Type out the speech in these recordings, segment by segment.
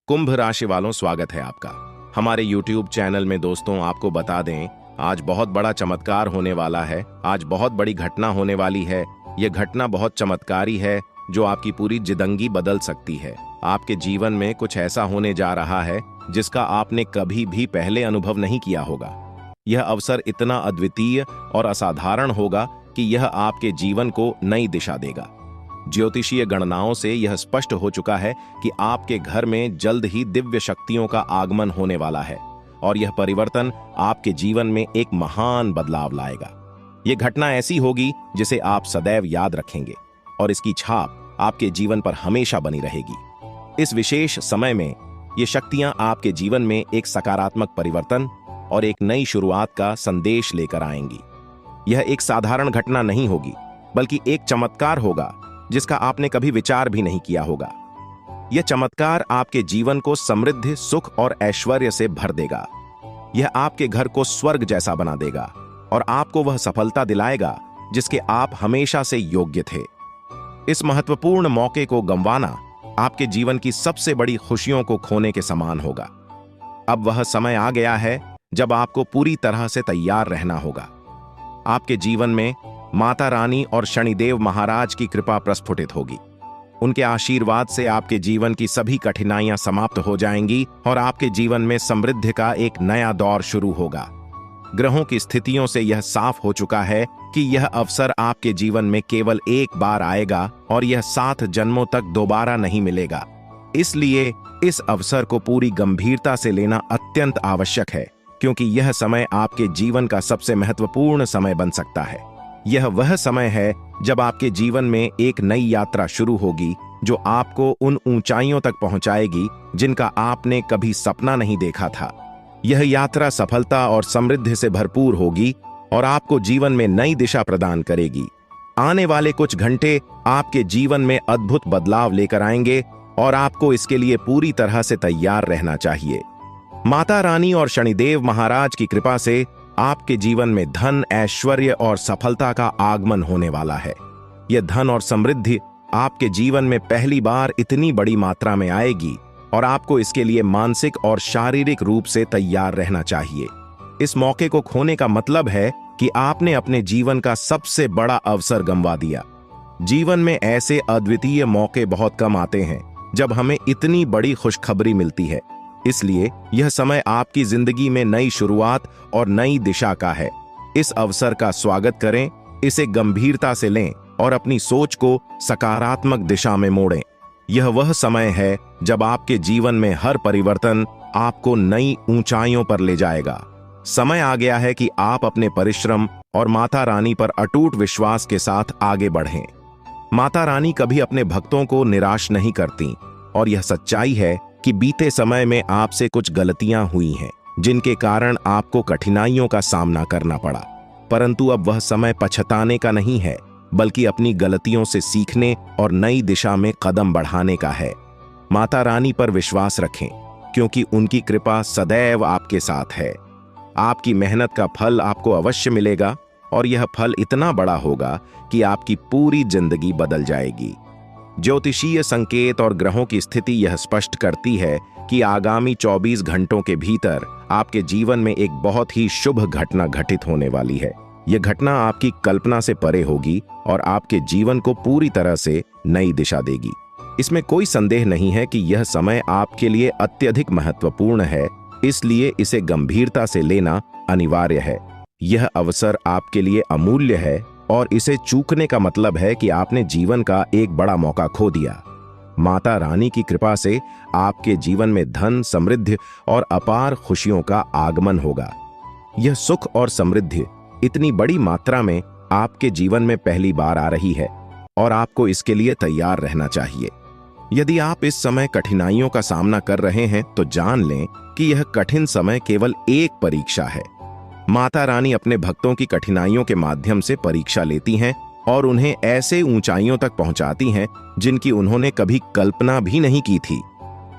कुंभ राशि वालों, स्वागत है आपका हमारे YouTube चैनल में। दोस्तों, आपको बता दें, आज बहुत बड़ा चमत्कार होने वाला है। आज बहुत बड़ी घटना होने वाली है। यह घटना बहुत चमत्कारी है जो आपकी पूरी जिंदगी बदल सकती है। आपके जीवन में कुछ ऐसा होने जा रहा है जिसका आपने कभी भी पहले अनुभव नहीं किया होगा। यह अवसर इतना अद्वितीय और असाधारण होगा कि यह आपके जीवन को नई दिशा देगा। ज्योतिषीय गणनाओं से यह स्पष्ट हो चुका है कि आपके घर में जल्द ही दिव्य शक्तियों का आगमन होने वाला है और यह परिवर्तन आपके जीवन में एक महान बदलाव लाएगा। यह घटना ऐसी होगी जिसे आप सदैव याद रखेंगे और इसकी छाप आपके जीवन पर हमेशा बनी रहेगी। इस विशेष समय में ये शक्तियां आपके जीवन में एक सकारात्मक परिवर्तन और एक नई शुरुआत का संदेश लेकर आएंगी। यह एक साधारण घटना नहीं होगी, बल्कि एक चमत्कार होगा जिसका आपने कभी विचार भी नहीं किया होगा। यह चमत्कार आपके जीवन को समृद्धि, सुख और ऐश्वर्य से भर देगा। यह आपके घर को स्वर्ग जैसा बना देगा और आपको वह सफलता दिलाएगा जिसके आप हमेशा से योग्य थे। इस महत्वपूर्ण मौके को गंवाना आपके जीवन की सबसे बड़ी खुशियों को खोने के समान होगा। अब वह समय आ गया है जब आपको पूरी तरह से तैयार रहना होगा। आपके जीवन में माता रानी और शनिदेव महाराज की कृपा प्रस्फुटित होगी। उनके आशीर्वाद से आपके जीवन की सभी कठिनाइयां समाप्त हो जाएंगी और आपके जीवन में समृद्धि का एक नया दौर शुरू होगा। ग्रहों की स्थितियों से यह साफ हो चुका है कि यह अवसर आपके जीवन में केवल एक बार आएगा और यह 7 जन्मों तक दोबारा नहीं मिलेगा। इसलिए इस अवसर को पूरी गंभीरता से लेना अत्यंत आवश्यक है, क्योंकि यह समय आपके जीवन का सबसे महत्वपूर्ण समय बन सकता है। यह वह समय है जब आपके जीवन में एक नई यात्रा शुरू होगी जो आपको उन ऊंचाइयों तक पहुंचाएगी जिनका आपने कभी सपना नहीं देखा था। यह यात्रा सफलता और समृद्धि से भरपूर होगी और आपको जीवन में नई दिशा प्रदान करेगी। आने वाले कुछ घंटे आपके जीवन में अद्भुत बदलाव लेकर आएंगे और आपको इसके लिए पूरी तरह से तैयार रहना चाहिए। माता रानी और शनिदेव महाराज की कृपा से आपके जीवन में धन, ऐश्वर्य और सफलता का आगमन होने वाला है। यह धन और समृद्धि आपके जीवन में पहली बार इतनी बड़ी मात्रा में आएगी और आपको इसके लिए मानसिक और शारीरिक रूप से तैयार रहना चाहिए। इस मौके को खोने का मतलब है कि आपने अपने जीवन का सबसे बड़ा अवसर गंवा दिया। जीवन में ऐसे अद्वितीय मौके बहुत कम आते हैं जब हमें इतनी बड़ी खुशखबरी मिलती है। इसलिए यह समय आपकी जिंदगी में नई शुरुआत और नई दिशा का है। इस अवसर का स्वागत करें, इसे गंभीरता से लें और अपनी सोच को सकारात्मक दिशा में मोड़ें। यह वह समय है जब आपके जीवन में हर परिवर्तन आपको नई ऊंचाइयों पर ले जाएगा। समय आ गया है कि आप अपने परिश्रम और माता रानी पर अटूट विश्वास के साथ आगे बढ़ें। माता रानी कभी अपने भक्तों को निराश नहीं करती और यह सच्चाई है कि बीते समय में आपसे कुछ गलतियां हुई हैं जिनके कारण आपको कठिनाइयों का सामना करना पड़ा। परंतु अब वह समय पछताने का नहीं है, बल्कि अपनी गलतियों से सीखने और नई दिशा में कदम बढ़ाने का है। माता रानी पर विश्वास रखें, क्योंकि उनकी कृपा सदैव आपके साथ है। आपकी मेहनत का फल आपको अवश्य मिलेगा और यह फल इतना बड़ा होगा कि आपकी पूरी जिंदगी बदल जाएगी। ज्योतिषीय संकेत और ग्रहों की स्थिति यह स्पष्ट करती है कि आगामी 24 घंटों के भीतर आपके जीवन में एक बहुत ही शुभ घटना घटित होने वाली है। यह घटना आपकी कल्पना से परे होगी और आपके जीवन को पूरी तरह से नई दिशा देगी। इसमें कोई संदेह नहीं है कि यह समय आपके लिए अत्यधिक महत्वपूर्ण है, इसलिए इसे गंभीरता से लेना अनिवार्य है। यह अवसर आपके लिए अमूल्य है और इसे चूकने का मतलब है कि आपने जीवन का एक बड़ा मौका खो दिया। माता रानी की कृपा से आपके जीवन में धन, समृद्धि और अपार खुशियों का आगमन होगा। यह सुख और समृद्धि इतनी बड़ी मात्रा में आपके जीवन में पहली बार आ रही है और आपको इसके लिए तैयार रहना चाहिए। यदि आप इस समय कठिनाइयों का सामना कर रहे हैं तो जान लें कि यह कठिन समय केवल एक परीक्षा है। माता रानी अपने भक्तों की कठिनाइयों के माध्यम से परीक्षा लेती हैं और उन्हें ऐसे ऊंचाइयों तक पहुंचाती हैं जिनकी उन्होंने कभी कल्पना भी नहीं की थी।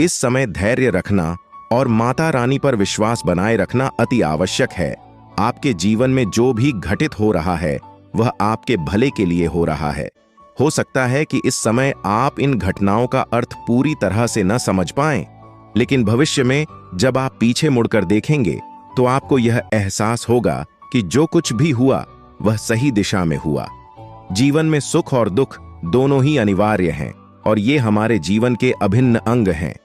इस समय धैर्य रखना और माता रानी पर विश्वास बनाए रखना अति आवश्यक है। आपके जीवन में जो भी घटित हो रहा है वह आपके भले के लिए हो रहा है। हो सकता है कि इस समय आप इन घटनाओं का अर्थ पूरी तरह से न समझ पाएं, लेकिन भविष्य में जब आप पीछे मुड़कर देखेंगे तो आपको यह एहसास होगा कि जो कुछ भी हुआ वह सही दिशा में हुआ। जीवन में सुख और दुख दोनों ही अनिवार्य हैं और ये हमारे जीवन के अभिन्न अंग हैं।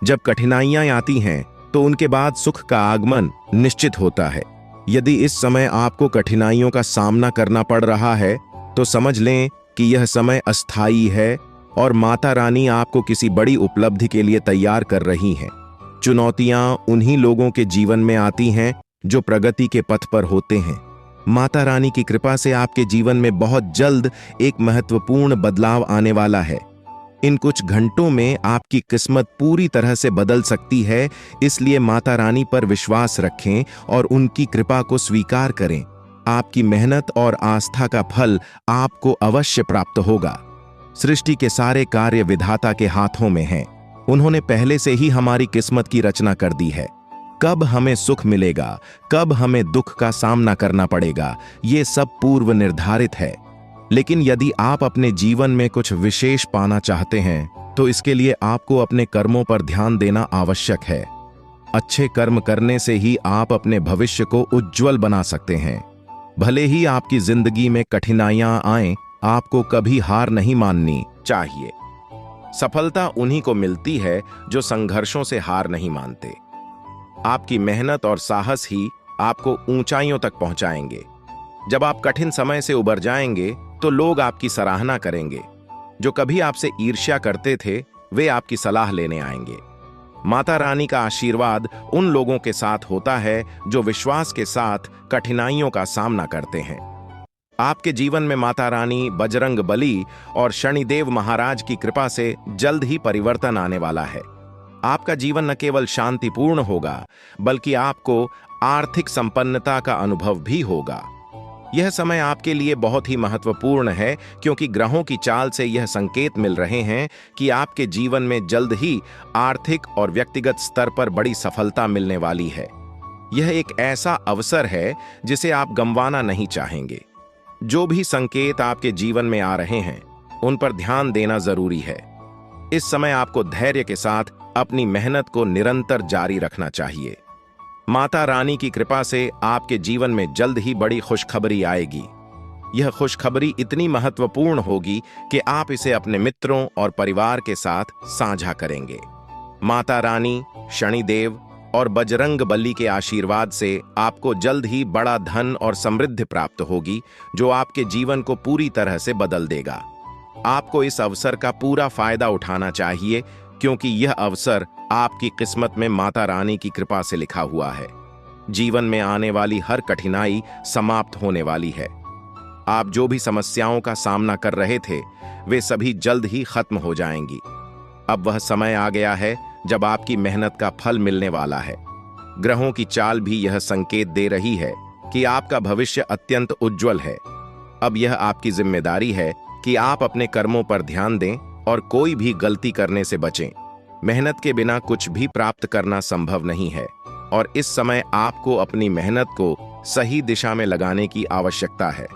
जब कठिनाइयां आती हैं तो उनके बाद सुख का आगमन निश्चित होता है। यदि इस समय आपको कठिनाइयों का सामना करना पड़ रहा है तो समझ लें कि यह समय अस्थायी है और माता रानी आपको किसी बड़ी उपलब्धि के लिए तैयार कर रही हैं। चुनौतियां उन्हीं लोगों के जीवन में आती हैं जो प्रगति के पथ पर होते हैं। माता रानी की कृपा से आपके जीवन में बहुत जल्द एक महत्वपूर्ण बदलाव आने वाला है। इन कुछ घंटों में आपकी किस्मत पूरी तरह से बदल सकती है, इसलिए माता रानी पर विश्वास रखें और उनकी कृपा को स्वीकार करें। आपकी मेहनत और आस्था का फल आपको अवश्य प्राप्त होगा। सृष्टि के सारे कार्य विधाता के हाथों में हैं। उन्होंने पहले से ही हमारी किस्मत की रचना कर दी है। कब हमें सुख मिलेगा, कब हमें दुख का सामना करना पड़ेगा, ये सब पूर्व निर्धारित है। लेकिन यदि आप अपने जीवन में कुछ विशेष पाना चाहते हैं तो इसके लिए आपको अपने कर्मों पर ध्यान देना आवश्यक है। अच्छे कर्म करने से ही आप अपने भविष्य को उज्जवल बना सकते हैं। भले ही आपकी जिंदगी में कठिनाइयां आएं, आपको कभी हार नहीं माननी चाहिए। सफलता उन्हीं को मिलती है जो संघर्षों से हार नहीं मानते। आपकी मेहनत और साहस ही आपको ऊंचाइयों तक पहुंचाएंगे। जब आप कठिन समय से उबर जाएंगे तो लोग आपकी सराहना करेंगे। जो कभी आपसे ईर्ष्या करते थे वे आपकी सलाह लेने आएंगे। माता रानी का आशीर्वाद उन लोगों के साथ होता है जो विश्वास के साथ कठिनाइयों का सामना करते हैं। आपके जीवन में माता रानी, बजरंग बली और शनिदेव महाराज की कृपा से जल्द ही परिवर्तन आने वाला है। आपका जीवन न केवल शांतिपूर्ण होगा बल्कि आपको आर्थिक संपन्नता का अनुभव भी होगा। यह समय आपके लिए बहुत ही महत्वपूर्ण है क्योंकि ग्रहों की चाल से यह संकेत मिल रहे हैं कि आपके जीवन में जल्द ही आर्थिक और व्यक्तिगत स्तर पर बड़ी सफलता मिलने वाली है। यह एक ऐसा अवसर है जिसे आप गंवाना नहीं चाहेंगे। जो भी संकेत आपके जीवन में आ रहे हैं उन पर ध्यान देना जरूरी है। इस समय आपको धैर्य के साथ अपनी मेहनत को निरंतर जारी रखना चाहिए। माता रानी की कृपा से आपके जीवन में जल्द ही बड़ी खुशखबरी आएगी। यह खुशखबरी इतनी महत्वपूर्ण होगी कि आप इसे अपने मित्रों और परिवार के साथ साझा करेंगे। माता रानी, शनिदेव और बजरंग बली के आशीर्वाद से आपको जल्द ही बड़ा धन और समृद्धि प्राप्त होगी जो आपके जीवन को पूरी तरह से बदल देगा। आपको इस अवसर का पूरा फायदा उठाना चाहिए क्योंकि यह अवसर आपकी किस्मत में माता रानी की कृपा से लिखा हुआ है। जीवन में आने वाली हर कठिनाई समाप्त होने वाली है। आप जो भी समस्याओं का सामना कर रहे थे वे सभी जल्द ही खत्म हो जाएंगी। अब वह समय आ गया है जब आपकी मेहनत का फल मिलने वाला है। ग्रहों की चाल भी यह संकेत दे रही है कि आपका भविष्य अत्यंत उज्जवल है। अब यह आपकी जिम्मेदारी है कि आप अपने कर्मों पर ध्यान दें और कोई भी गलती करने से बचें। मेहनत के बिना कुछ भी प्राप्त करना संभव नहीं है और इस समय आपको अपनी मेहनत को सही दिशा में लगाने की आवश्यकता है।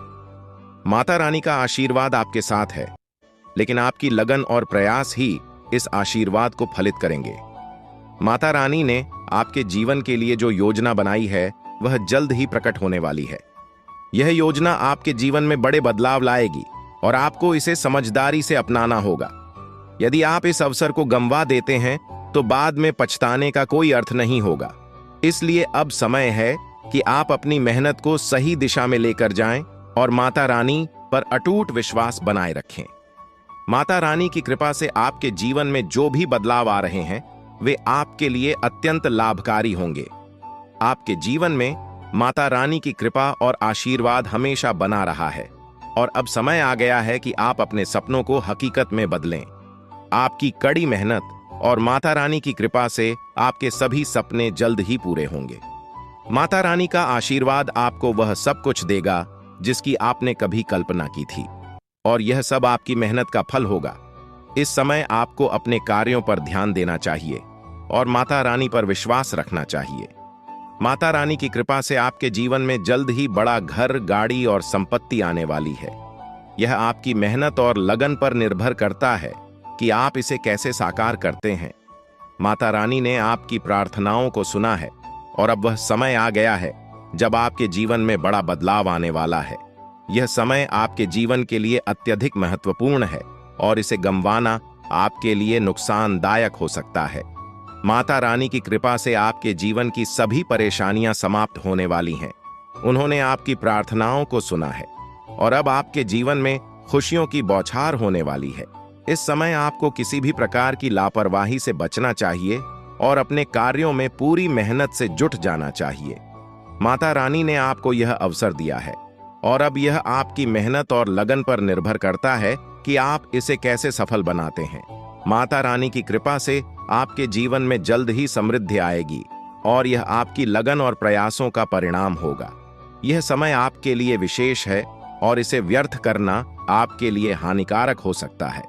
माता रानी का आशीर्वाद आपके साथ है, लेकिन आपकी लगन और प्रयास ही इस आशीर्वाद को फलित करेंगे। माता रानी ने आपके जीवन के लिए जो योजना बनाई है वह जल्द ही प्रकट होने वाली है। यह योजना आपके जीवन में बड़े बदलाव लाएगी और आपको इसे समझदारी से अपनाना होगा। यदि आप इस अवसर को गंवा देते हैं तो बाद में पछताने का कोई अर्थ नहीं होगा। इसलिए अब समय है कि आप अपनी मेहनत को सही दिशा में लेकर जाएं और माता रानी पर अटूट विश्वास बनाए रखें। माता रानी की कृपा से आपके जीवन में जो भी बदलाव आ रहे हैं वे आपके लिए अत्यंत लाभकारी होंगे। आपके जीवन में माता रानी की कृपा और आशीर्वाद हमेशा बना रहा है और अब समय आ गया है कि आप अपने सपनों को हकीकत में बदलें। आपकी कड़ी मेहनत और माता रानी की कृपा से आपके सभी सपने जल्द ही पूरे होंगे। माता रानी का आशीर्वाद आपको वह सब कुछ देगा जिसकी आपने कभी कल्पना की थी और यह सब आपकी मेहनत का फल होगा। इस समय आपको अपने कार्यों पर ध्यान देना चाहिए और माता रानी पर विश्वास रखना चाहिए। माता रानी की कृपा से आपके जीवन में जल्द ही बड़ा घर, गाड़ी और संपत्ति आने वाली है। यह आपकी मेहनत और लगन पर निर्भर करता है कि आप इसे कैसे साकार करते हैं। माता रानी ने आपकी प्रार्थनाओं को सुना है और अब वह समय आ गया है जब आपके जीवन में बड़ा बदलाव आने वाला है। यह समय आपके जीवन के लिए अत्यधिक महत्वपूर्ण है और इसे गंवाना आपके लिए नुकसानदायक हो सकता है। माता रानी की कृपा से आपके जीवन की सभी परेशानियां समाप्त होने वाली हैं। उन्होंने आपकी प्रार्थनाओं को सुना है और अब आपके जीवन में खुशियों की बौछार होने वाली है। इस समय आपको किसी भी प्रकार की लापरवाही से बचना चाहिए और अपने कार्यों में पूरी मेहनत से जुट जाना चाहिए। माता रानी ने आपको यह अवसर दिया है और अब यह आपकी मेहनत और लगन पर निर्भर करता है कि आप इसे कैसे सफल बनाते हैं। माता रानी की कृपा से आपके जीवन में जल्द ही समृद्धि आएगी और यह आपकी लगन और प्रयासों का परिणाम होगा। यह समय आपके लिए विशेष है और इसे व्यर्थ करना आपके लिए हानिकारक हो सकता है।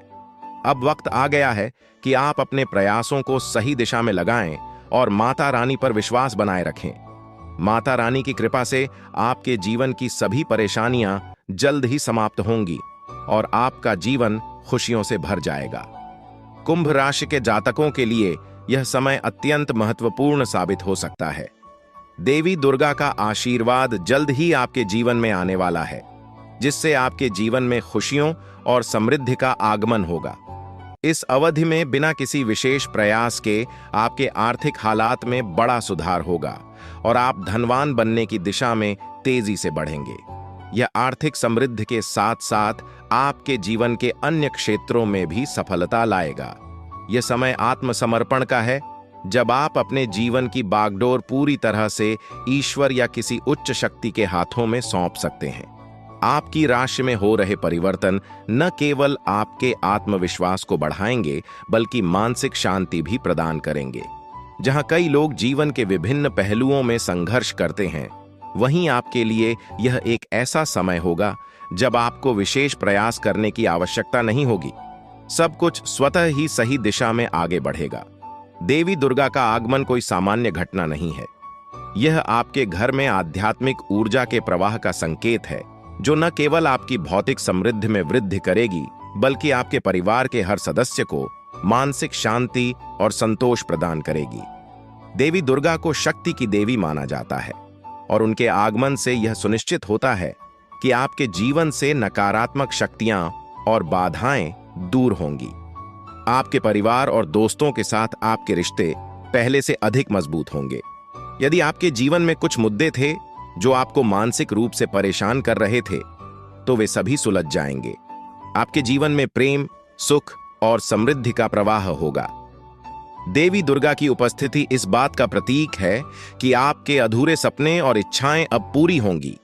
अब वक्त आ गया है कि आप अपने प्रयासों को सही दिशा में लगाएं और माता रानी पर विश्वास बनाए रखें। माता रानी की कृपा से आपके जीवन की सभी परेशानियां जल्द ही समाप्त होंगी और आपका जीवन खुशियों से भर जाएगा। कुंभ राशि के जातकों के लिए यह समय अत्यंत महत्वपूर्ण साबित हो सकता है। देवी दुर्गा का आशीर्वाद जल्द ही आपके जीवन में आने वाला है, जिससे आपके जीवन में खुशियों और समृद्धि का आगमन होगा। इस अवधि में बिना किसी विशेष प्रयास के आपके आर्थिक हालात में बड़ा सुधार होगा और आप धनवान बनने की दिशा में तेजी से बढ़ेंगे। यह आर्थिक समृद्धि के साथ साथ आपके जीवन के अन्य क्षेत्रों में भी सफलता लाएगा। यह समय आत्मसमर्पण का है, जब आप अपने जीवन की बागडोर पूरी तरह से ईश्वर या किसी उच्च शक्ति के हाथों में सौंप सकते हैं। आपकी राशि में हो रहे परिवर्तन न केवल आपके आत्मविश्वास को बढ़ाएंगे, बल्कि मानसिक शांति भी प्रदान करेंगे। जहां कई लोग जीवन के विभिन्न पहलुओं में संघर्ष करते हैं, वहीं आपके लिए यह एक ऐसा समय होगा जब आपको विशेष प्रयास करने की आवश्यकता नहीं होगी। सब कुछ स्वतः ही सही दिशा में आगे बढ़ेगा। देवी दुर्गा का आगमन कोई सामान्य घटना नहीं है। यह आपके घर में आध्यात्मिक ऊर्जा के प्रवाह का संकेत है, जो न केवल आपकी भौतिक समृद्धि में वृद्धि करेगी, बल्कि आपके परिवार के हर सदस्य को मानसिक शांति और संतोष प्रदान करेगी। देवी दुर्गा को शक्ति की देवी माना जाता है और उनके आगमन से यह सुनिश्चित होता है कि आपके जीवन से नकारात्मक शक्तियां और बाधाएं दूर होंगी। आपके परिवार और दोस्तों के साथ आपके रिश्ते पहले से अधिक मजबूत होंगे। यदि आपके जीवन में कुछ मुद्दे थे जो आपको मानसिक रूप से परेशान कर रहे थे, तो वे सभी सुलझ जाएंगे। आपके जीवन में प्रेम, सुख और समृद्धि का प्रवाह होगा। देवी दुर्गा की उपस्थिति इस बात का प्रतीक है कि आपके अधूरे सपने और इच्छाएं अब पूरी होंगी।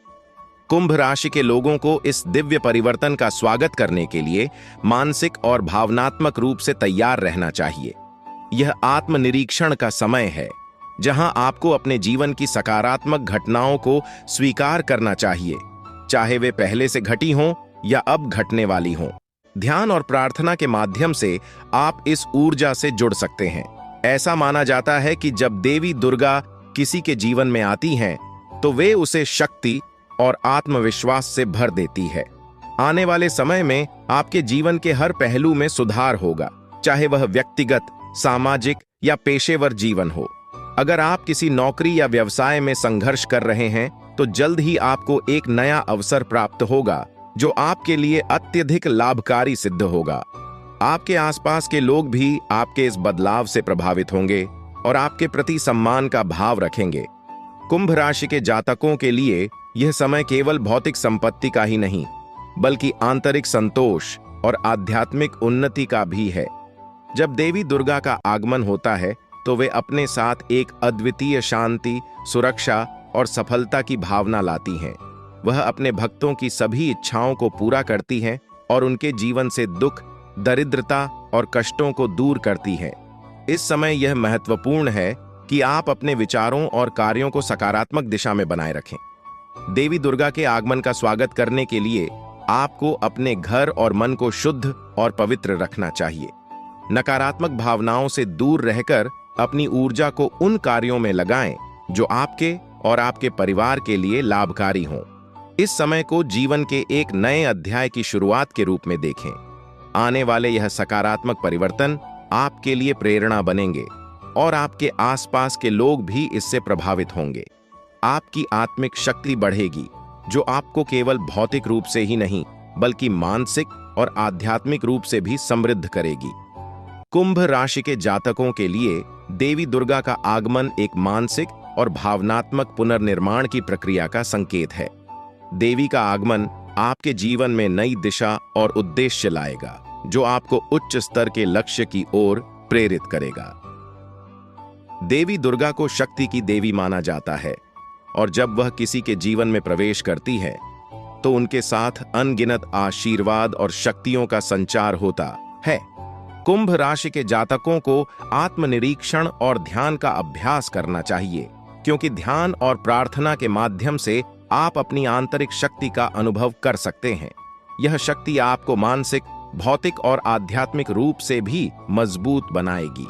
कुंभ राशि के लोगों को इस दिव्य परिवर्तन का स्वागत करने के लिए मानसिक और भावनात्मक रूप से तैयार रहना चाहिए। यह आत्मनिरीक्षण का समय है, जहां आपको अपने जीवन की सकारात्मक घटनाओं को स्वीकार करना चाहिए, चाहे वे पहले से घटी हों या अब घटने वाली हों। ध्यान और प्रार्थना के माध्यम से आप इस ऊर्जा से जुड़ सकते हैं। ऐसा माना जाता है कि जब देवी दुर्गा किसी के जीवन में आती हैं, तो वे उसे शक्ति और आत्मविश्वास से भर देती है। आने वाले समय में आपके जीवन के हर पहलू में सुधार होगा, चाहे वह व्यक्तिगत, सामाजिक या पेशेवर जीवन हो। अगर आप किसी नौकरी या व्यवसाय में संघर्ष कर रहे हैं, तो जल्द ही आपको एक नया अवसर प्राप्त होगा, जो आपके लिए अत्यधिक लाभकारी सिद्ध होगा। आपके आसपास के लोग भी आपके इस बदलाव से प्रभावित होंगे और आपके प्रति सम्मान का भाव रखेंगे। कुंभ राशि के जातकों के लिए यह समय केवल भौतिक संपत्ति का ही नहीं, बल्कि आंतरिक संतोष और आध्यात्मिक उन्नति का भी है। जब देवी दुर्गा का आगमन होता है, तो वे अपने साथ एक अद्वितीय शांति, सुरक्षा और सफलता की भावना लाती हैं। वह अपने भक्तों की सभी इच्छाओं को पूरा करती हैं और उनके जीवन से दुख, दरिद्रता और कष्टों को दूर करती हैं। इस समय यह महत्वपूर्ण है कि आप अपने विचारों और कार्यों को सकारात्मक दिशा में बनाए रखें। देवी दुर्गा के आगमन का स्वागत करने के लिए आपको अपने घर और मन को शुद्ध और पवित्र रखना चाहिए। नकारात्मक भावनाओं से दूर रहकर अपनी ऊर्जा को उन कार्यों में लगाएं जो आपके और आपके परिवार के लिए लाभकारी हों। इस समय को जीवन के एक नए अध्याय की शुरुआत के रूप में देखें। आने वाले यह सकारात्मक परिवर्तन आपके लिए प्रेरणा बनेंगे और आपके आसपास के लोग भी इससे प्रभावित होंगे। आपकी आत्मिक शक्ति बढ़ेगी, जो आपको केवल भौतिक रूप से ही नहीं बल्कि मानसिक और आध्यात्मिक रूप से भी समृद्ध करेगी। कुंभ राशि के जातकों के लिए देवी दुर्गा का आगमन एक मानसिक और भावनात्मक पुनर्निर्माण की प्रक्रिया का संकेत है। देवी का आगमन आपके जीवन में नई दिशा और उद्देश्य लाएगा, जो आपको उच्च स्तर के लक्ष्य की ओर प्रेरित करेगा। देवी दुर्गा को शक्ति की देवी माना जाता है और जब वह किसी के जीवन में प्रवेश करती है तो उनके साथ अनगिनत आशीर्वाद और शक्तियों का संचार होता है। कुंभ राशि के जातकों को आत्मनिरीक्षण और ध्यान का अभ्यास करना चाहिए, क्योंकि ध्यान और प्रार्थना के माध्यम से आप अपनी आंतरिक शक्ति का अनुभव कर सकते हैं। यह शक्ति आपको मानसिक, भौतिक और आध्यात्मिक रूप से भी मजबूत बनाएगी।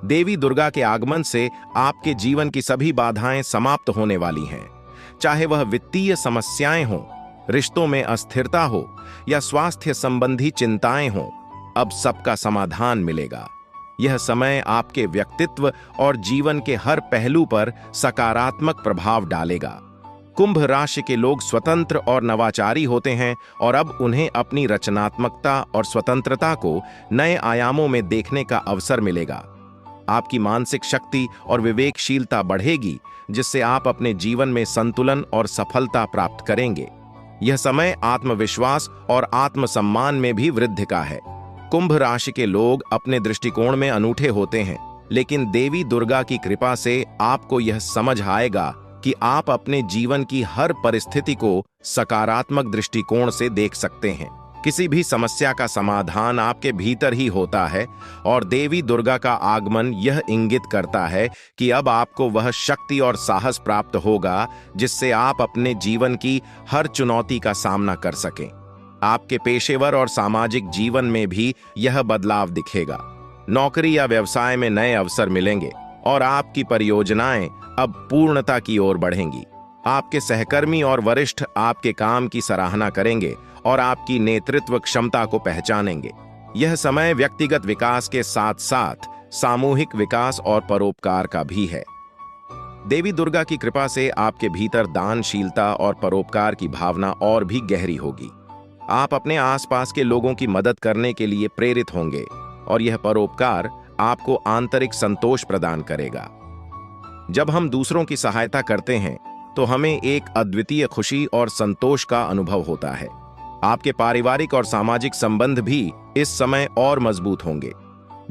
देवी दुर्गा के आगमन से आपके जीवन की सभी बाधाएं समाप्त होने वाली हैं। चाहे वह वित्तीय समस्याएं हों, रिश्तों में अस्थिरता हो या स्वास्थ्य संबंधी चिंताएं हों, अब सबका समाधान मिलेगा। यह समय आपके व्यक्तित्व और जीवन के हर पहलू पर सकारात्मक प्रभाव डालेगा। कुंभ राशि के लोग स्वतंत्र और नवाचारी होते हैं और अब उन्हें अपनी रचनात्मकता और स्वतंत्रता को नए आयामों में देखने का अवसर मिलेगा। आपकी मानसिक शक्ति और विवेकशीलता बढ़ेगी, जिससे आप अपने जीवन में संतुलन और सफलता प्राप्त करेंगे। यह समय आत्मविश्वास और आत्मसम्मान में भी वृद्धि का है। कुंभ राशि के लोग अपने दृष्टिकोण में अनूठे होते हैं, लेकिन देवी दुर्गा की कृपा से आपको यह समझ आएगा कि आप अपने जीवन की हर परिस्थिति को सकारात्मक दृष्टिकोण से देख सकते हैं। किसी भी समस्या का समाधान आपके भीतर ही होता है और देवी दुर्गा का आगमन यह इंगित करता है कि अब आपको वह शक्ति और साहस प्राप्त होगा जिससे आप अपने जीवन की हर चुनौती का सामना कर सकें। आपके पेशेवर और सामाजिक जीवन में भी यह बदलाव दिखेगा। नौकरी या व्यवसाय में नए अवसर मिलेंगे और आपकी परियोजनाएं अब पूर्णता की ओर बढ़ेंगी। आपके सहकर्मी और वरिष्ठ आपके काम की सराहना करेंगे और आपकी नेतृत्व क्षमता को पहचानेंगे। यह समय व्यक्तिगत विकास के साथ साथ सामूहिक विकास और परोपकार का भी है। देवी दुर्गा की कृपा से आपके भीतर दानशीलता और परोपकार की भावना और भी गहरी होगी। आप अपने आसपास के लोगों की मदद करने के लिए प्रेरित होंगे और यह परोपकार आपको आंतरिक संतोष प्रदान करेगा। जब हम दूसरों की सहायता करते हैं तो हमें एक अद्वितीय खुशी और संतोष का अनुभव होता है। आपके पारिवारिक और सामाजिक संबंध भी इस समय और मजबूत होंगे।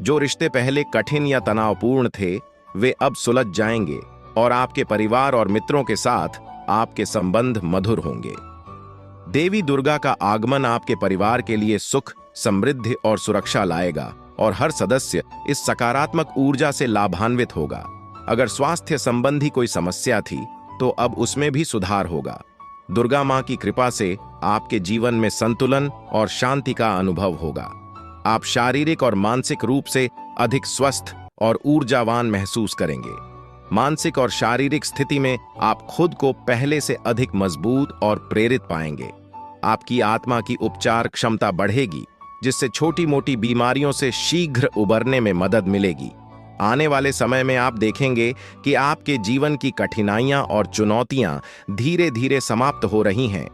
जो रिश्ते पहले कठिन या तनावपूर्ण थे, वे अब सुलझ जाएंगे और आपके परिवार और मित्रों के साथ आपके संबंध मधुर होंगे। देवी दुर्गा का आगमन आपके परिवार के लिए सुख, समृद्धि और सुरक्षा लाएगा और हर सदस्य इस सकारात्मक ऊर्जा से लाभान्वित होगा। अगर स्वास्थ्य संबंधी कोई समस्या थी तो अब उसमें भी सुधार होगा। दुर्गा मां की कृपा से आपके जीवन में संतुलन और शांति का अनुभव होगा। आप शारीरिक और मानसिक रूप से अधिक स्वस्थ और ऊर्जावान महसूस करेंगे। मानसिक और शारीरिक स्थिति में आप खुद को पहले से अधिक मजबूत और प्रेरित पाएंगे। आपकी आत्मा की उपचार क्षमता बढ़ेगी, जिससे छोटी-मोटी बीमारियों से शीघ्र उबरने में मदद मिलेगी। आने वाले समय में आप देखेंगे कि आपके जीवन की कठिनाइयां और चुनौतियां धीरे धीरे समाप्त हो रही हैं।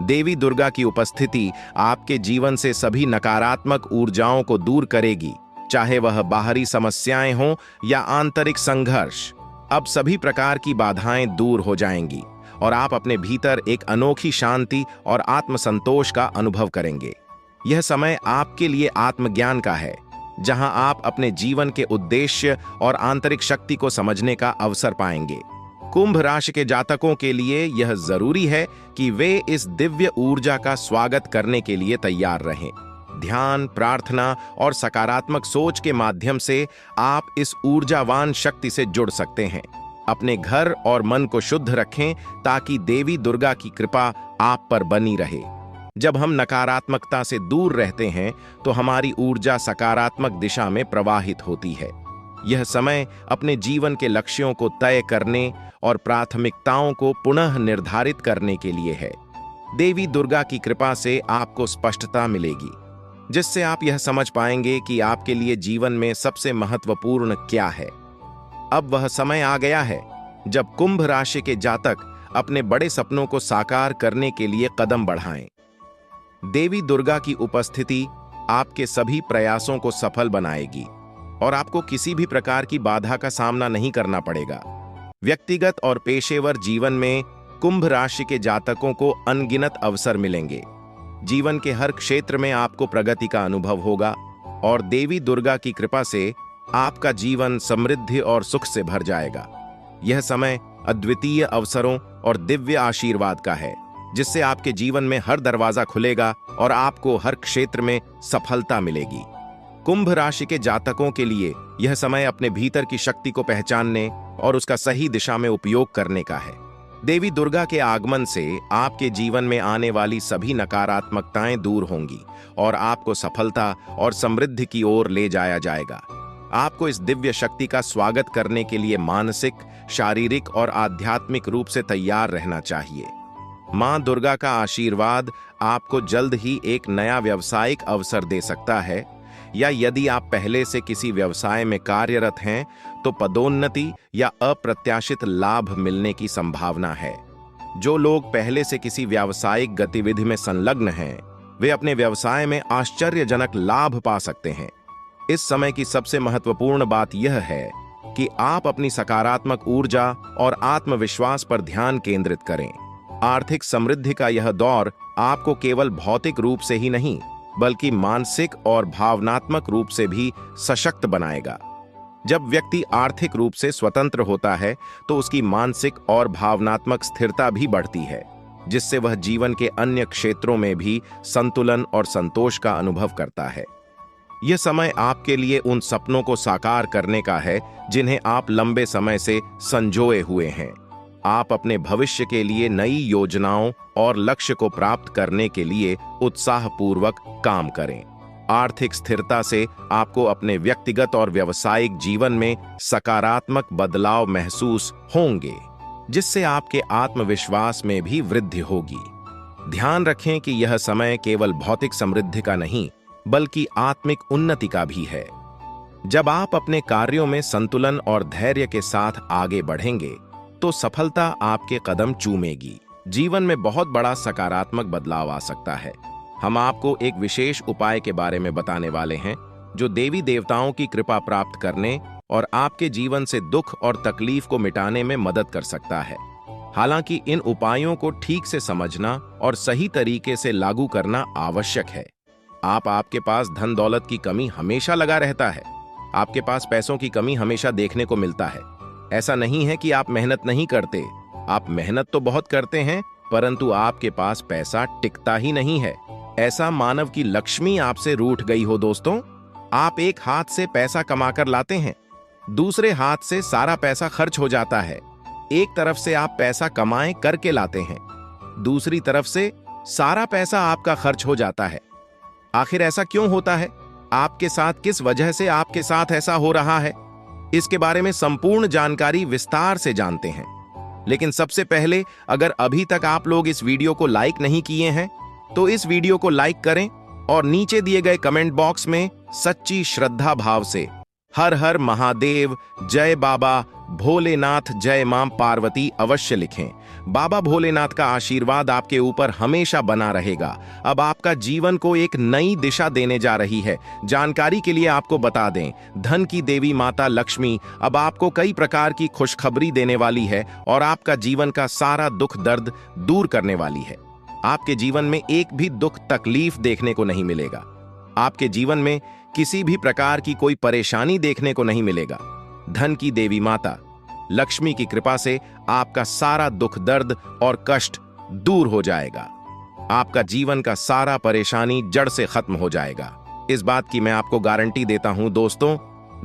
देवी दुर्गा की उपस्थिति आपके जीवन से सभी नकारात्मक ऊर्जाओं को दूर करेगी, चाहे वह बाहरी समस्याएं हों या आंतरिक संघर्ष। अब सभी प्रकार की बाधाएं दूर हो जाएंगी और आप अपने भीतर एक अनोखी शांति और आत्मसंतोष का अनुभव करेंगे। यह समय आपके लिए आत्मज्ञान का है, जहां आप अपने जीवन के उद्देश्य और आंतरिक शक्ति को समझने का अवसर पाएंगे। कुंभ राशि के जातकों के लिए यह जरूरी है कि वे इस दिव्य ऊर्जा का स्वागत करने के लिए तैयार रहें। ध्यान, प्रार्थना और सकारात्मक सोच के माध्यम से आप इस ऊर्जावान शक्ति से जुड़ सकते हैं। अपने घर और मन को शुद्ध रखें ताकि देवी दुर्गा की कृपा आप पर बनी रहे। जब हम नकारात्मकता से दूर रहते हैं तो हमारी ऊर्जा सकारात्मक दिशा में प्रवाहित होती है। यह समय अपने जीवन के लक्ष्यों को तय करने और प्राथमिकताओं को पुनः निर्धारित करने के लिए है। देवी दुर्गा की कृपा से आपको स्पष्टता मिलेगी, जिससे आप यह समझ पाएंगे कि आपके लिए जीवन में सबसे महत्वपूर्ण क्या है। अब वह समय आ गया है जब कुंभ राशि के जातक अपने बड़े सपनों को साकार करने के लिए कदम बढ़ाएं। देवी दुर्गा की उपस्थिति आपके सभी प्रयासों को सफल बनाएगी और आपको किसी भी प्रकार की बाधा का सामना नहीं करना पड़ेगा। व्यक्तिगत और पेशेवर जीवन में कुंभ राशि के जातकों को अनगिनत अवसर मिलेंगे। जीवन के हर क्षेत्र में आपको प्रगति का अनुभव होगा और देवी दुर्गा की कृपा से आपका जीवन समृद्धि और सुख से भर जाएगा। यह समय अद्वितीय अवसरों और दिव्य आशीर्वाद का है, जिससे आपके जीवन में हर दरवाजा खुलेगा और आपको हर क्षेत्र में सफलता मिलेगी। कुंभ राशि के जातकों के लिए यह समय अपने भीतर की शक्ति को पहचानने और उसका सही दिशा में उपयोग करने का है। देवी दुर्गा के आगमन से आपके जीवन में आने वाली सभी नकारात्मकताएं दूर होंगी और आपको सफलता और समृद्धि की ओर ले जाया जाएगा। आपको इस दिव्य शक्ति का स्वागत करने के लिए मानसिक, शारीरिक और आध्यात्मिक रूप से तैयार रहना चाहिए। मां दुर्गा का आशीर्वाद आपको जल्द ही एक नया व्यावसायिक अवसर दे सकता है, या यदि आप पहले से किसी व्यवसाय में कार्यरत हैं तो पदोन्नति या अप्रत्याशित लाभ मिलने की संभावना है। जो लोग पहले से किसी व्यावसायिक गतिविधि में संलग्न हैं, वे अपने व्यवसाय में आश्चर्यजनक लाभ पा सकते हैं। इस समय की सबसे महत्वपूर्ण बात यह है कि आप अपनी सकारात्मक ऊर्जा और आत्मविश्वास पर ध्यान केंद्रित करें। आर्थिक समृद्धि का यह दौर आपको केवल भौतिक रूप से ही नहीं, बल्कि मानसिक और भावनात्मक रूप से भी सशक्त बनाएगा। जब व्यक्ति आर्थिक रूप से स्वतंत्र होता है तो उसकी मानसिक और भावनात्मक स्थिरता भी बढ़ती है, जिससे वह जीवन के अन्य क्षेत्रों में भी संतुलन और संतोष का अनुभव करता है। यह समय आपके लिए उन सपनों को साकार करने का है जिन्हें आप लंबे समय से संजोए हुए हैं। आप अपने भविष्य के लिए नई योजनाओं और लक्ष्य को प्राप्त करने के लिए उत्साहपूर्वक काम करें। आर्थिक स्थिरता से आपको अपने व्यक्तिगत और व्यावसायिक जीवन में सकारात्मक बदलाव महसूस होंगे, जिससे आपके आत्मविश्वास में भी वृद्धि होगी। ध्यान रखें कि यह समय केवल भौतिक समृद्धि का नहीं, बल्कि आत्मिक उन्नति का भी है। जब आप अपने कार्यों में संतुलन और धैर्य के साथ आगे बढ़ेंगे तो सफलता आपके कदम चूमेगी। जीवन में बहुत बड़ा सकारात्मक बदलाव आ सकता है। हम आपको एक विशेष उपाय के बारे में बताने वाले हैं जो देवी देवताओं की कृपा प्राप्त करने और आपके जीवन से दुख और तकलीफ को मिटाने में मदद कर सकता है। हालांकि इन उपायों को ठीक से समझना और सही तरीके से लागू करना आवश्यक है। आपके पास धन दौलत की कमी हमेशा लगा रहता है। आपके पास पैसों की कमी हमेशा देखने को मिलता है। ऐसा नहीं है कि आप मेहनत नहीं करते, आप मेहनत तो बहुत करते हैं, परंतु आपके पास पैसा टिकता ही नहीं है। ऐसा मानव की लक्ष्मी आपसे रूठ गई हो। दोस्तों, आप एक हाथ से पैसा कमाकर लाते हैं, दूसरे हाथ से सारा पैसा खर्च हो जाता है। एक तरफ से आप पैसा कमाए करके लाते हैं, दूसरी तरफ से सारा पैसा आपका खर्च हो जाता है। आखिर ऐसा क्यों होता है? आपके साथ किस वजह से आपके साथ ऐसा हो रहा है? इसके बारे में संपूर्ण जानकारी विस्तार से जानते हैं। लेकिन सबसे पहले, अगर अभी तक आप लोग इस वीडियो को लाइक नहीं किए हैं तो इस वीडियो को लाइक करें और नीचे दिए गए कमेंट बॉक्स में सच्ची श्रद्धा भाव से हर हर महादेव, जय बाबा भोलेनाथ, जय मां पार्वती अवश्य लिखें। बाबा भोलेनाथ का आशीर्वाद आपके ऊपर हमेशा बना रहेगा। अब आपका जीवन को एक नई दिशा देने जा रही है। जानकारी के लिए आपको बता दें, धन की देवी माता लक्ष्मी अब आपको कई प्रकार की खुशखबरी देने वाली है और आपका जीवन का सारा दुख दर्द दूर करने वाली है। आपके जीवन में एक भी दुख तकलीफ देखने को नहीं मिलेगा। आपके जीवन में किसी भी प्रकार की कोई परेशानी देखने को नहीं मिलेगा। धन की देवी माता लक्ष्मी की कृपा से आपका सारा दुख दर्द और कष्ट दूर हो जाएगा। आपका जीवन का सारा परेशानी जड़ से खत्म हो जाएगा। इस बात की मैं आपको गारंटी देता हूं दोस्तों।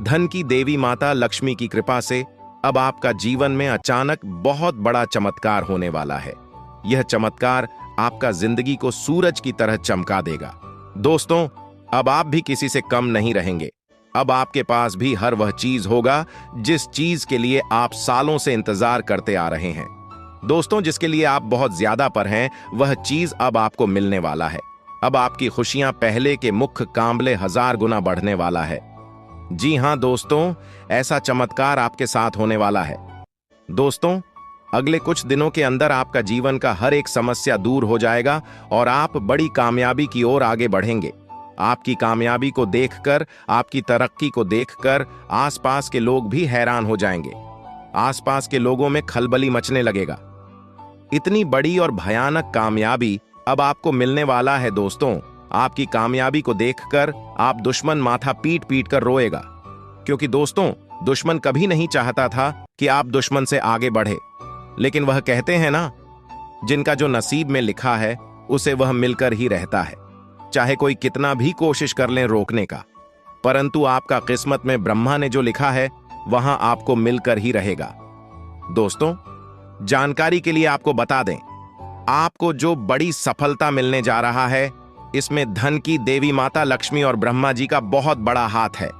धन की देवी माता लक्ष्मी की कृपा से अब आपका जीवन में अचानक बहुत बड़ा चमत्कार होने वाला है। यह चमत्कार आपका जिंदगी को सूरज की तरह चमका देगा। दोस्तों, अब आप भी किसी से कम नहीं रहेंगे। अब आपके पास भी हर वह चीज होगा जिस चीज के लिए आप सालों से इंतजार करते आ रहे हैं। दोस्तों, जिसके लिए आप बहुत ज्यादा पर हैं, वह चीज अब आपको मिलने वाला है। अब आपकी खुशियां पहले के मुख्य कांबले 1000 गुना बढ़ने वाला है। जी हाँ दोस्तों, ऐसा चमत्कार आपके साथ होने वाला है। दोस्तों, अगले कुछ दिनों के अंदर आपका जीवन का हर एक समस्या दूर हो जाएगा और आप बड़ी कामयाबी की ओर आगे बढ़ेंगे। आपकी कामयाबी को देखकर, आपकी तरक्की को देखकर आसपास के लोग भी हैरान हो जाएंगे। आसपास के लोगों में खलबली मचने लगेगा। इतनी बड़ी और भयानक कामयाबी अब आपको मिलने वाला है दोस्तों। आपकी कामयाबी को देखकर आप दुश्मन माथा पीट पीट कर रोएगा, क्योंकि दोस्तों दुश्मन कभी नहीं चाहता था कि आप दुश्मन से आगे बढ़े। लेकिन वह कहते हैं ना, जिनका जो नसीब में लिखा है उसे वह मिलकर ही रहता है। चाहे कोई कितना भी कोशिश कर लें रोकने का, परंतु आपका किस्मत में ब्रह्मा ने जो लिखा है वहां आपको मिलकर ही रहेगा। दोस्तों, जानकारी के लिए आपको बता दें, आपको जो बड़ी सफलता मिलने जा रहा है, इसमें धन की देवी माता लक्ष्मी और ब्रह्मा जी का बहुत बड़ा हाथ है।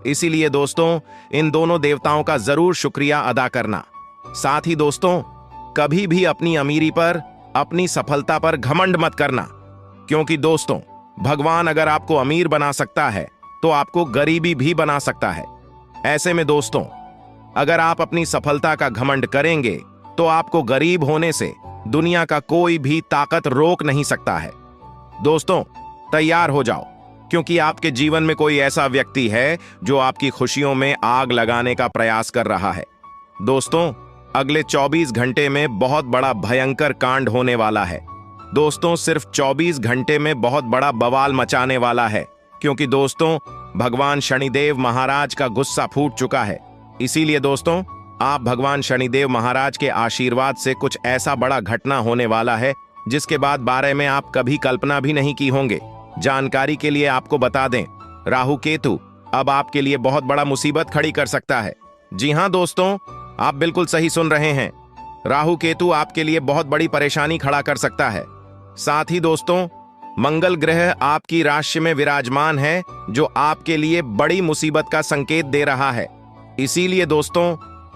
इसीलिए दोस्तों, इन दोनों देवताओं का जरूर शुक्रिया अदा करना। साथ ही दोस्तों, कभी भी अपनी अमीरी पर, अपनी सफलता पर घमंड मत करना, क्योंकि दोस्तों भगवान अगर आपको अमीर बना सकता है तो आपको गरीबी भी बना सकता है। ऐसे में दोस्तों, अगर आप अपनी सफलता का घमंड करेंगे तो आपको गरीब होने से दुनिया का कोई भी ताकत रोक नहीं सकता है। दोस्तों, तैयार हो जाओ, क्योंकि आपके जीवन में कोई ऐसा व्यक्ति है जो आपकी खुशियों में आग लगाने का प्रयास कर रहा है। दोस्तों, अगले 24 घंटे में बहुत बड़ा भयंकर कांड होने वाला है। दोस्तों, सिर्फ 24 घंटे में बहुत बड़ा बवाल मचाने वाला है, क्योंकि दोस्तों भगवान शनिदेव महाराज का गुस्सा फूट चुका है। इसीलिए दोस्तों, आप भगवान शनिदेव महाराज के आशीर्वाद से कुछ ऐसा बड़ा घटना होने वाला है जिसके बाद बारे में आप कभी कल्पना भी नहीं की होंगे। जानकारी के लिए आपको बता दें, राहु केतु अब आपके लिए बहुत बड़ा मुसीबत खड़ी कर सकता है। जी हां दोस्तों, आप बिल्कुल सही सुन रहे हैं। राहु केतु आपके लिए बहुत बड़ी परेशानी खड़ा कर सकता है। साथ ही दोस्तों, मंगल ग्रह आपकी राशि में विराजमान है, जो आपके लिए बड़ी मुसीबत का संकेत दे रहा है। इसीलिए दोस्तों,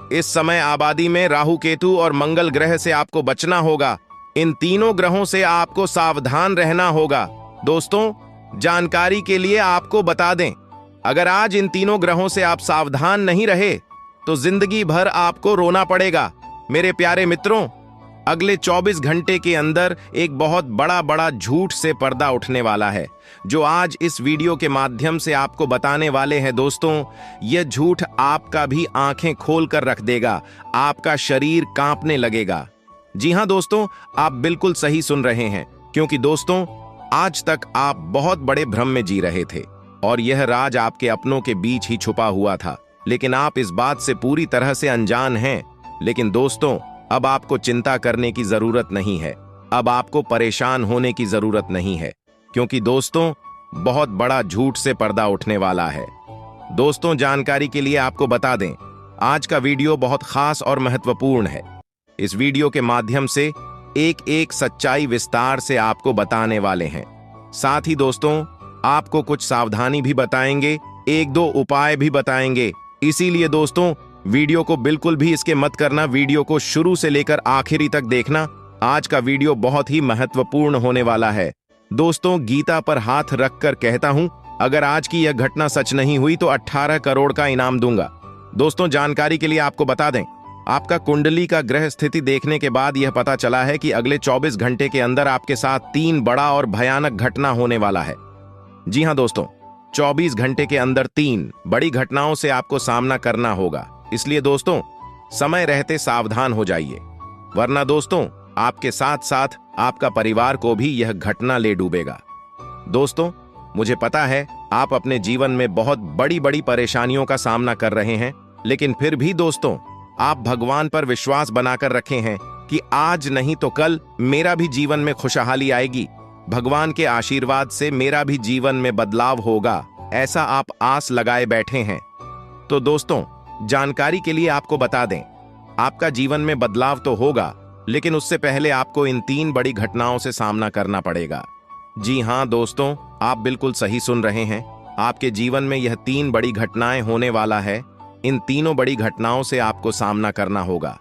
इस समय आबादी में राहु केतु और मंगल ग्रह से आपको बचना होगा। इन तीनों ग्रहों से आपको सावधान रहना होगा। दोस्तों, जानकारी के लिए आपको बता दें, अगर आज इन तीनों ग्रहों से आप सावधान नहीं रहे तो जिंदगी भर आपको रोना पड़ेगा। मेरे प्यारे मित्रों, अगले 24 घंटे के अंदर एक बहुत बड़ा झूठ से पर्दा उठने वाला है, जो आज इस वीडियो के माध्यम से आपको बताने वाले हैं। दोस्तों, यह झूठ आपका भी आंखें खोल कर रख देगा, आपका शरीर कांपने लगेगा। जी हां दोस्तों, आप बिल्कुल सही सुन रहे हैं, क्योंकि दोस्तों आज तक आप बहुत बड़े भ्रम में जी रहे थे और यह राज आपके अपनों के बीच ही छुपा हुआ था, लेकिन आप इस बात से पूरी तरह से अनजान हैं। लेकिन दोस्तों, अब आपको चिंता करने की जरूरत नहीं है, अब आपको परेशान होने की जरूरत नहीं है, क्योंकि दोस्तों बहुत बड़ा झूठ से पर्दा उठने वाला है। दोस्तों, जानकारी के लिए आपको बता दें, आज का वीडियो बहुत खास और महत्वपूर्ण है। इस वीडियो के माध्यम से एक एक सच्चाई विस्तार से आपको बताने वाले हैं। साथ ही दोस्तों, आपको कुछ सावधानी भी बताएंगे, एक दो उपाय भी बताएंगे। इसीलिए दोस्तों, वीडियो को बिल्कुल भी इसके मत करना, वीडियो को शुरू से लेकर आखिरी तक देखना। आज का वीडियो बहुत ही महत्वपूर्ण होने वाला है। दोस्तों, गीता पर हाथ रखकर कहता हूं, अगर आज की यह घटना सच नहीं हुई तो 18 करोड़ का इनाम दूंगा। दोस्तों, जानकारी के लिए आपको बता दें, आपका कुंडली का ग्रह स्थिति देखने के बाद यह पता चला है कि अगले 24 घंटे के अंदर आपके साथ 3 बड़ा और भयानक घटना होने वाला है। जी हां दोस्तों, 24 घंटे के अंदर 3 बड़ी घटनाओं से आपको सामना करना होगा। इसलिए दोस्तों, समय रहते सावधान हो जाइए, वरना दोस्तों आपके साथ साथ आपका परिवार को भी यह घटना ले डूबेगा। दोस्तों, मुझे पता है आप अपने जीवन में बहुत बड़ी परेशानियों का सामना कर रहे हैं, लेकिन फिर भी दोस्तों आप भगवान पर विश्वास बनाकर रखे हैं कि आज नहीं तो कल मेरा भी जीवन में खुशहाली आएगी, भगवान के आशीर्वाद से मेरा भी जीवन में बदलाव होगा, ऐसा आप आस लगाए बैठे हैं। तो दोस्तों, जानकारी के लिए आपको बता दें, आपका जीवन में बदलाव तो होगा, लेकिन उससे पहले आपको इन 3 बड़ी घटनाओं से सामना करना पड़ेगा। जी हां दोस्तों, आप बिल्कुल सही सुन रहे हैं, आपके जीवन में यह 3 बड़ी घटनाएं होने वाला है। इन तीनों बड़ी घटनाओं से आपको सामना करना होगा।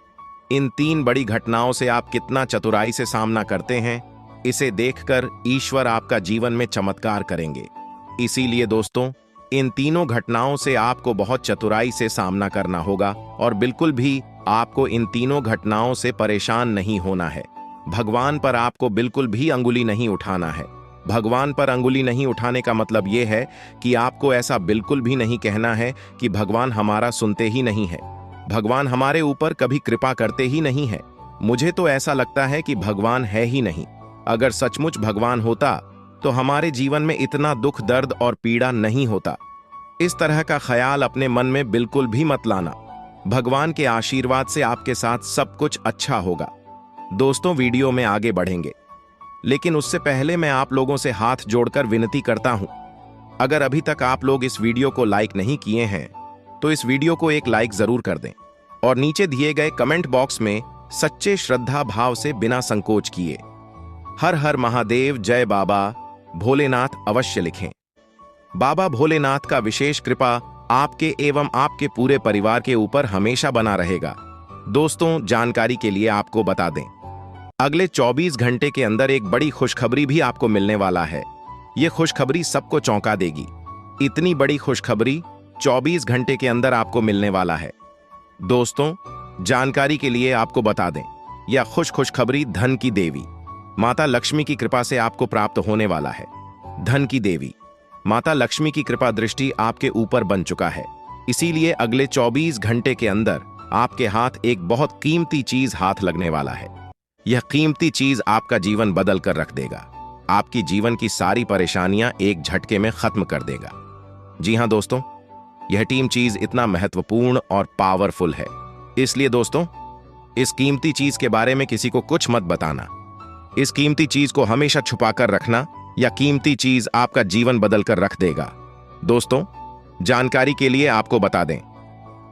इन 3 बड़ी घटनाओं से आप कितना चतुराई से सामना करते हैं, इसे देखकर ईश्वर आपका जीवन में चमत्कार करेंगे। इसीलिए दोस्तों, इन तीनों घटनाओं से आपको बहुत चतुराई से सामना करना होगा और बिल्कुल भी आपको इन तीनों घटनाओं से परेशान नहीं होना है। भगवान पर आपको बिल्कुल भी अंगुली नहीं उठाना है। भगवान पर अंगुली नहीं उठाने का मतलब यह है कि आपको ऐसा बिल्कुल भी नहीं कहना है कि भगवान हमारा सुनते ही नहीं है, भगवान हमारे ऊपर कभी कृपा करते ही नहीं है। मुझे तो ऐसा लगता है कि भगवान है ही नहीं। अगर सचमुच भगवान होता तो हमारे जीवन में इतना दुख, दर्द और पीड़ा नहीं होता। इस तरह का ख्याल अपने मन में बिल्कुल भी मत लाना। भगवान के आशीर्वाद से आपके साथ सब कुछ अच्छा होगा। दोस्तों, वीडियो में आगे बढ़ेंगे, लेकिन उससे पहले मैं आप लोगों से हाथ जोड़कर विनती करता हूं, अगर अभी तक आप लोग इस वीडियो को लाइक नहीं किए हैं तो इस वीडियो को एक लाइक जरूर कर दें और नीचे दिए गए कमेंट बॉक्स में सच्चे श्रद्धा भाव से बिना संकोच किए हर हर महादेव, जय बाबा भोलेनाथ अवश्य लिखें। बाबा भोलेनाथ का विशेष कृपा आपके एवं आपके पूरे परिवार के ऊपर हमेशा बना रहेगा। दोस्तों, जानकारी के लिए आपको बता दें, अगले 24 घंटे के अंदर एक बड़ी खुशखबरी भी आपको मिलने वाला है। यह खुशखबरी सबको चौंका देगी। इतनी बड़ी खुशखबरी 24 घंटे के अंदर आपको मिलने वाला है। दोस्तों, जानकारी के लिए आपको बता दें, यह खुशखबरी धन की देवी माता लक्ष्मी की कृपा से आपको प्राप्त होने वाला है। धन की देवी माता लक्ष्मी की कृपा दृष्टि आपके ऊपर बन चुका है, इसीलिए अगले 24 घंटे के अंदर आपके हाथ एक बहुत कीमती चीज हाथ लगने वाला है। यह कीमती चीज आपका जीवन बदल कर रख देगा। आपकी जीवन की सारी परेशानियां एक झटके में खत्म कर देगा। जी हां दोस्तों, यह टीम चीज इतना महत्वपूर्ण और पावरफुल है, इसलिए दोस्तों इस कीमती चीज के बारे में किसी को कुछ मत बताना। इस कीमती चीज को हमेशा छुपा कर रखना, या कीमती चीज आपका जीवन बदल कर रख देगा। दोस्तों, जानकारी के लिए आपको बता दें,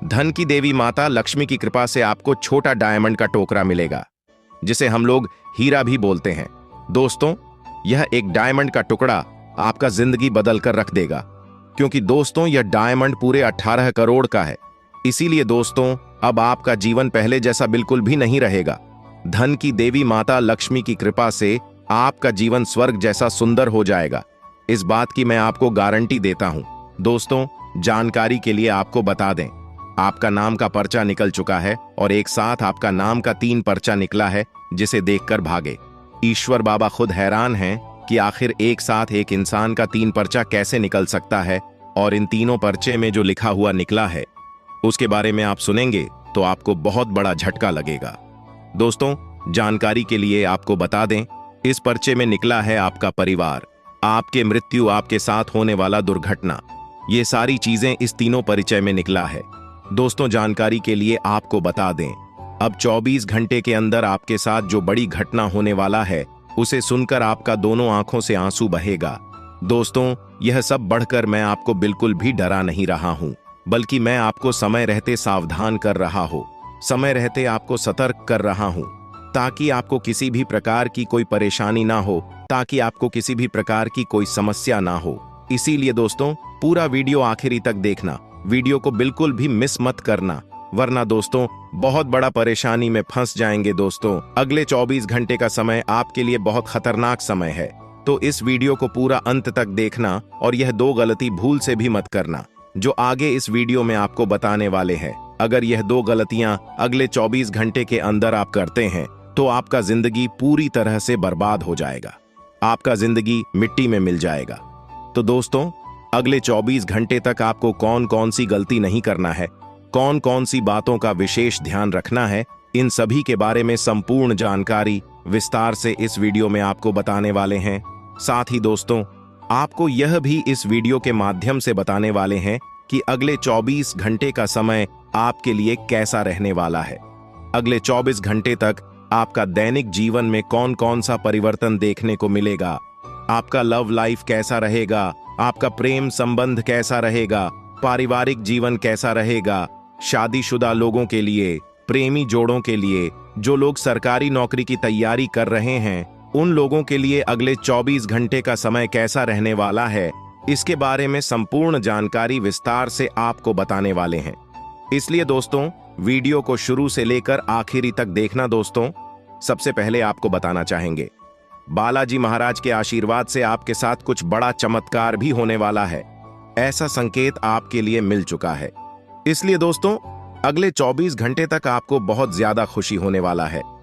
धन की देवी माता लक्ष्मी की कृपा से आपको छोटा डायमंड का टोकरा मिलेगा, जिसे हम लोग हीरा भी बोलते हैं। दोस्तों, यह एक डायमंड का टुकड़ा आपका जिंदगी बदल कर रख देगा, क्योंकि दोस्तों यह डायमंड पूरे 18 करोड़ का है। इसीलिए दोस्तों, अब आपका जीवन पहले जैसा बिल्कुल भी नहीं रहेगा। धन की देवी माता लक्ष्मी की कृपा से आपका जीवन स्वर्ग जैसा सुंदर हो जाएगा। इस बात की मैं आपको गारंटी देता हूं। दोस्तों, जानकारी के लिए आपको बता दें, आपका नाम का पर्चा निकल चुका है और एक साथ आपका नाम का 3 पर्चा निकला है, जिसे देखकर भागे। ईश्वर बाबा खुद हैरान हैं कि आखिर एक साथ एक इंसान का 3 पर्चा कैसे निकल सकता है, और इन तीनों पर्चे में जो लिखा हुआ निकला है उसके बारे में आप सुनेंगे तो आपको बहुत बड़ा झटका लगेगा। दोस्तों, जानकारी के लिए आपको बता दें, इस पर्चे में निकला है आपका परिवार, आपके मृत्यु, आपके साथ होने वाला दुर्घटना, ये सारी चीजें इस तीनों परिचय में निकला है। दोस्तों, जानकारी के लिए आपको बता दें, अब 24 घंटे के अंदर आपके साथ जो बड़ी घटना होने वाला है उसे सुनकर आपका दोनों आंखों से आंसू बहेगा। दोस्तों, यह सब बढ़कर मैं आपको बिल्कुल भी डरा नहीं रहा हूं, बल्कि मैं आपको समय रहते सावधान कर रहा हूं, समय रहते आपको सतर्क कर रहा हूं, ताकि आपको किसी भी प्रकार की कोई परेशानी ना हो, ताकि आपको किसी भी प्रकार की कोई समस्या ना हो। इसीलिए दोस्तों, पूरा वीडियो आखिरी तक देखना, वीडियो को बिल्कुल भी मिस मत करना, वरना दोस्तों बहुत बड़ा परेशानी में फंस जाएंगे। दोस्तों, अगले 24 घंटे का समय आपके लिए बहुत खतरनाक समय है, तो इस वीडियो को पूरा अंत तक देखना और यह 2 गलती भूल से भी मत करना जो आगे इस वीडियो में आपको बताने वाले हैं। अगर यह 2 गलतियां अगले 24 घंटे के अंदर आप करते हैं तो आपका जिंदगी पूरी तरह से बर्बाद हो जाएगा, आपका जिंदगी मिट्टी में मिल जाएगा। तो दोस्तों, अगले 24 घंटे तक आपको कौन कौन सी गलती नहीं करना है, कौन कौन सी बातों का विशेष ध्यान रखना है, इन सभी के बारे में संपूर्ण जानकारी विस्तार से इस वीडियो में आपको बताने वाले हैं। साथ ही दोस्तों, आपको यह भी इस वीडियो के माध्यम से बताने वाले हैं कि अगले 24 घंटे का समय आपके लिए कैसा रहने वाला है। अगले 24 घंटे तक आपका दैनिक जीवन में कौन कौन सा परिवर्तन देखने को मिलेगा, आपका लव लाइफ कैसा रहेगा, आपका प्रेम संबंध कैसा रहेगा, पारिवारिक जीवन कैसा रहेगा, शादीशुदा लोगों के लिए, प्रेमी जोड़ों के लिए, जो लोग सरकारी नौकरी की तैयारी कर रहे हैं उन लोगों के लिए अगले 24 घंटे का समय कैसा रहने वाला है, इसके बारे में संपूर्ण जानकारी विस्तार से आपको बताने वाले हैं। इसलिए दोस्तों, वीडियो को शुरू से लेकर आखिरी तक देखना। दोस्तों, सबसे पहले आपको बताना चाहेंगे, बालाजी महाराज के आशीर्वाद से आपके साथ कुछ बड़ा चमत्कार भी होने वाला है। ऐसा संकेत आपके लिए मिल चुका है। इसलिए दोस्तों, अगले 24 घंटे तक आपको बहुत ज्यादा खुशी होने वाला है।